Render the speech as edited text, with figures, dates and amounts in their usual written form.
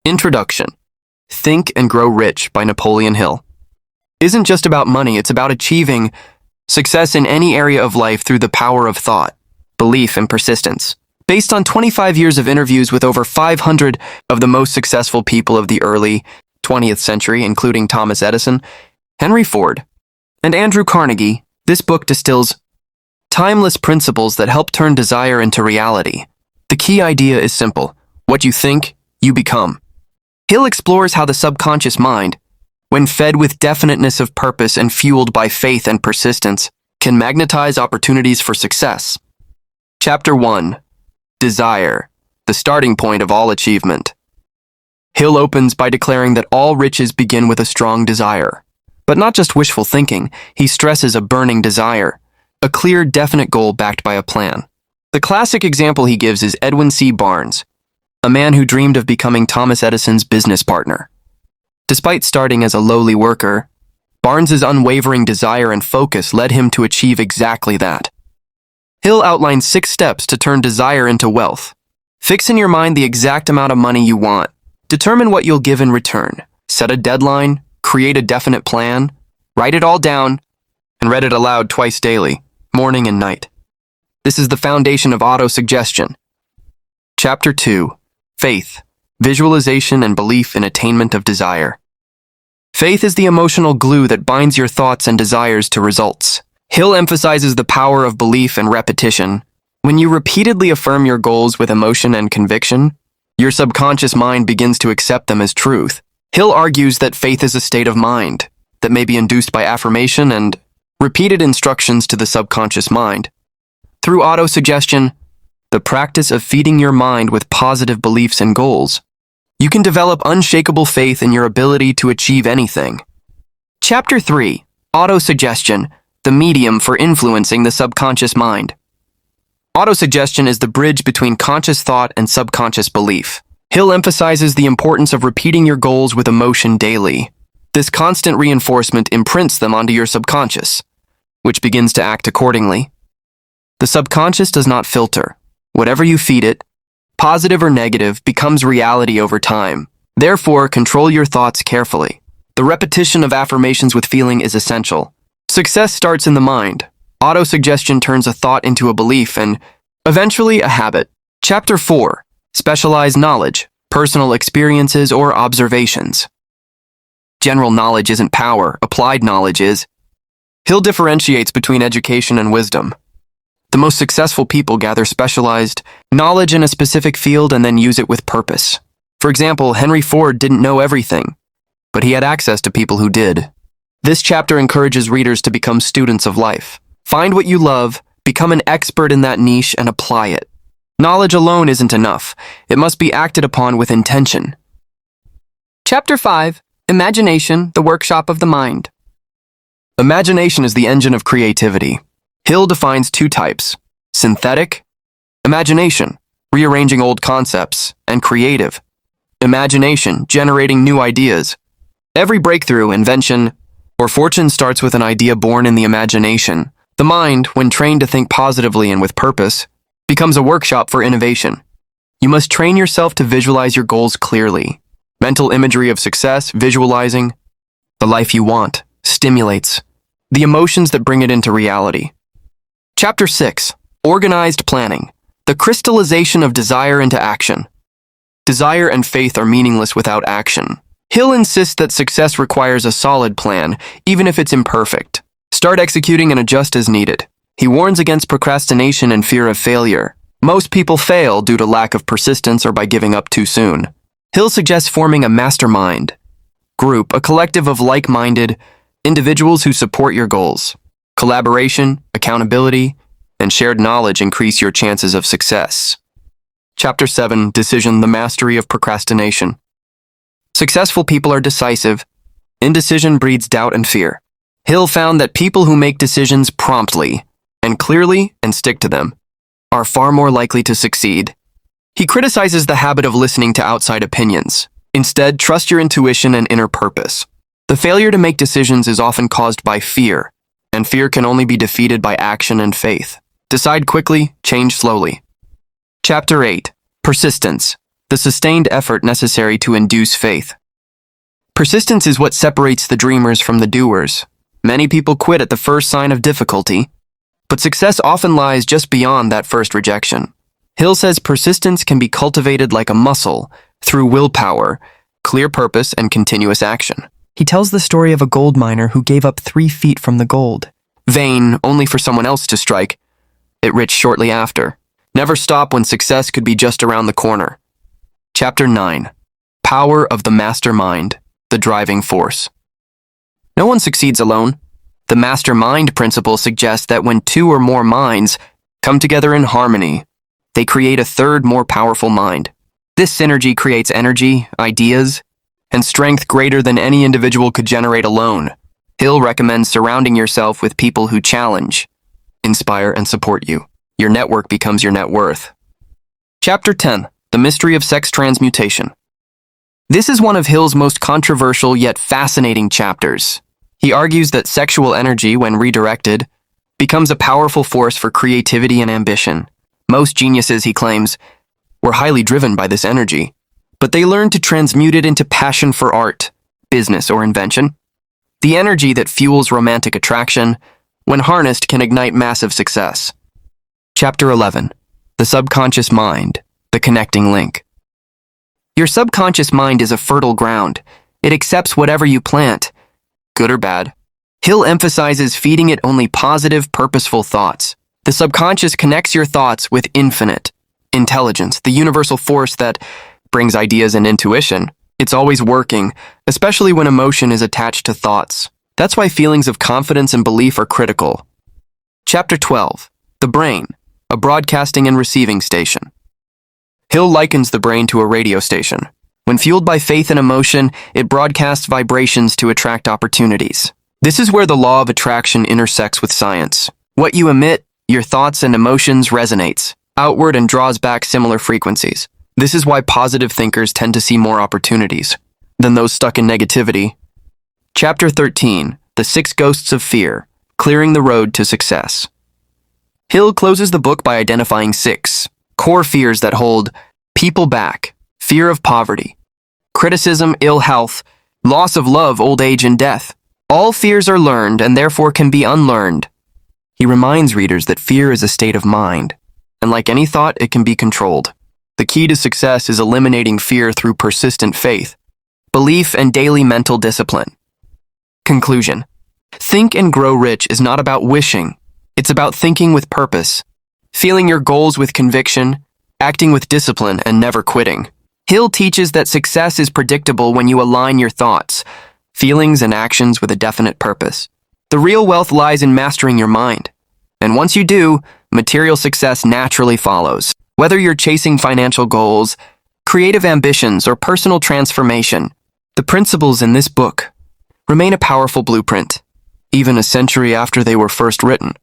Introduction. Think and Grow Rich by Napoleon Hill. Isn't just about money, it's about achieving success in any area of life through the power of thought, belief, and persistence. Based on 25 years of interviews with over 500 of the most successful people of the early 20th century, including Thomas Edison, Henry Ford, and Andrew Carnegie, this book distills timeless principles that help turn desire into reality. The key idea is simple. What you think, you become. Hill explores how the subconscious mind, when fed with definiteness of purpose and fueled by faith and persistence, can magnetize opportunities for success. Chapter 1. Desire, the starting point of all achievement. Hill opens by declaring that all riches begin with a strong desire. But not just wishful thinking, he stresses a burning desire, a clear, definite goal backed by a plan. The classic example he gives is Edwin C. Barnes, a man who dreamed of becoming Thomas Edison's business partner. Despite starting as a lowly worker, Barnes's unwavering desire and focus led him to achieve exactly that. Hill outlines 6 steps to turn desire into wealth. Fix in your mind the exact amount of money you want. Determine what you'll give in return. Set a deadline, create a definite plan, write it all down, and read it aloud twice daily, morning and night. This is the foundation of auto-suggestion. Chapter 2. Faith, visualization, and belief in attainment of desire. Faith is the emotional glue that binds your thoughts and desires to results. Hill emphasizes the power of belief and repetition. When you repeatedly affirm your goals with emotion and conviction, your subconscious mind begins to accept them as truth. Hill argues that faith is a state of mind that may be induced by affirmation and repeated instructions to the subconscious mind. Through auto-suggestion, the practice of feeding your mind with positive beliefs and goals, you can develop unshakable faith in your ability to achieve anything. Chapter 3. Auto-suggestion, the medium for influencing the subconscious mind. Auto-suggestion is the bridge between conscious thought and subconscious belief. Hill emphasizes the importance of repeating your goals with emotion daily. This constant reinforcement imprints them onto your subconscious, which begins to act accordingly. The subconscious does not filter. Whatever you feed it, positive or negative, becomes reality over time. Therefore, control your thoughts carefully. The repetition of affirmations with feeling is essential. Success starts in the mind. Auto-suggestion turns a thought into a belief and, eventually, a habit. Chapter 4. Specialized knowledge, personal experiences, or observations. General knowledge isn't power, applied knowledge is. Hill differentiates between education and wisdom. The most successful people gather specialized knowledge in a specific field and then use it with purpose. For example, Henry Ford didn't know everything, but he had access to people who did. This chapter encourages readers to become students of life. Find what you love, become an expert in that niche, and apply it. Knowledge alone isn't enough. It must be acted upon with intention. Chapter 5. Imagination, the workshop of the mind. Imagination is the engine of creativity. Hill defines 2 types: synthetic imagination, rearranging old concepts, and creative imagination, generating new ideas. Every breakthrough, invention, or fortune starts with an idea born in the imagination. The mind, when trained to think positively and with purpose, becomes a workshop for innovation. You must train yourself to visualize your goals clearly. Mental imagery of success, visualizing the life you want, stimulates the emotions that bring it into reality. Chapter 6. Organized planning, the crystallization of desire into action. Desire and faith are meaningless without action. Hill insists that success requires a solid plan, even if it's imperfect. Start executing and adjust as needed. He warns against procrastination and fear of failure. Most people fail due to lack of persistence or by giving up too soon. Hill suggests forming a mastermind group, a collective of like-minded individuals who support your goals. Collaboration, accountability, and shared knowledge increase your chances of success. Chapter 7. Decision, the mastery of procrastination. Successful people are decisive. Indecision breeds doubt and fear. Hill found that people who make decisions promptly and clearly and stick to them are far more likely to succeed. He criticizes the habit of listening to outside opinions. Instead, trust your intuition and inner purpose. The failure to make decisions is often caused by fear, and fear can only be defeated by action and faith. Decide quickly, change slowly. Chapter 8. Persistence, the sustained effort necessary to induce faith. Persistence is what separates the dreamers from the doers. Many people quit at the first sign of difficulty, but success often lies just beyond that first rejection. Hill says persistence can be cultivated like a muscle through willpower, clear purpose, and continuous action. He tells the story of a gold miner who gave up 3 feet from the gold. Vain, only for someone else to strike it rich shortly after. Never stop when success could be just around the corner. Chapter 9. Power of the Mastermind, the Driving Force. No one succeeds alone. The mastermind principle suggests that when 2 or more minds come together in harmony, they create a third, more powerful mind. This synergy creates energy, ideas, and strength greater than any individual could generate alone. Hill recommends surrounding yourself with people who challenge, inspire, and support you. Your network becomes your net worth. Chapter 10. The Mystery of Sex Transmutation. This is one of Hill's most controversial yet fascinating chapters. He argues that sexual energy, when redirected, becomes a powerful force for creativity and ambition. Most geniuses, he claims, were highly driven by this energy, but they learned to transmute it into passion for art, business, or invention. The energy that fuels romantic attraction, when harnessed, can ignite massive success. Chapter 11. The Subconscious Mind, the Connecting Link. Your subconscious mind is a fertile ground. It accepts whatever you plant, good or bad. Hill emphasizes feeding it only positive, purposeful thoughts. The subconscious connects your thoughts with infinite intelligence, the universal force that brings ideas and intuition. It's always working, especially when emotion is attached to thoughts. That's why feelings of confidence and belief are critical. Chapter 12. The Brain, a Broadcasting and Receiving Station. Hill likens the brain to a radio station. When fueled by faith and emotion, it broadcasts vibrations to attract opportunities. This is where the law of attraction intersects with science. What you emit, your thoughts and emotions resonates outward and draws back similar frequencies. This is why positive thinkers tend to see more opportunities than those stuck in negativity. Chapter 13. The 6 Ghosts of Fear, Clearing the Road to Success. Hill closes the book by identifying 6 core fears that hold people back: fear of poverty, criticism, ill health, loss of love, old age, and death. All fears are learned and therefore can be unlearned. He reminds readers that fear is a state of mind, and like any thought, it can be controlled. The key to success is eliminating fear through persistent faith, belief, and daily mental discipline. Conclusion. Think and Grow Rich is not about wishing. It's about thinking with purpose, feeling your goals with conviction, acting with discipline, and never quitting. Hill teaches that success is predictable when you align your thoughts, feelings, and actions with a definite purpose. The real wealth lies in mastering your mind. And once you do, material success naturally follows. Whether you're chasing financial goals, creative ambitions, or personal transformation, the principles in this book remain a powerful blueprint, even a century after they were first written.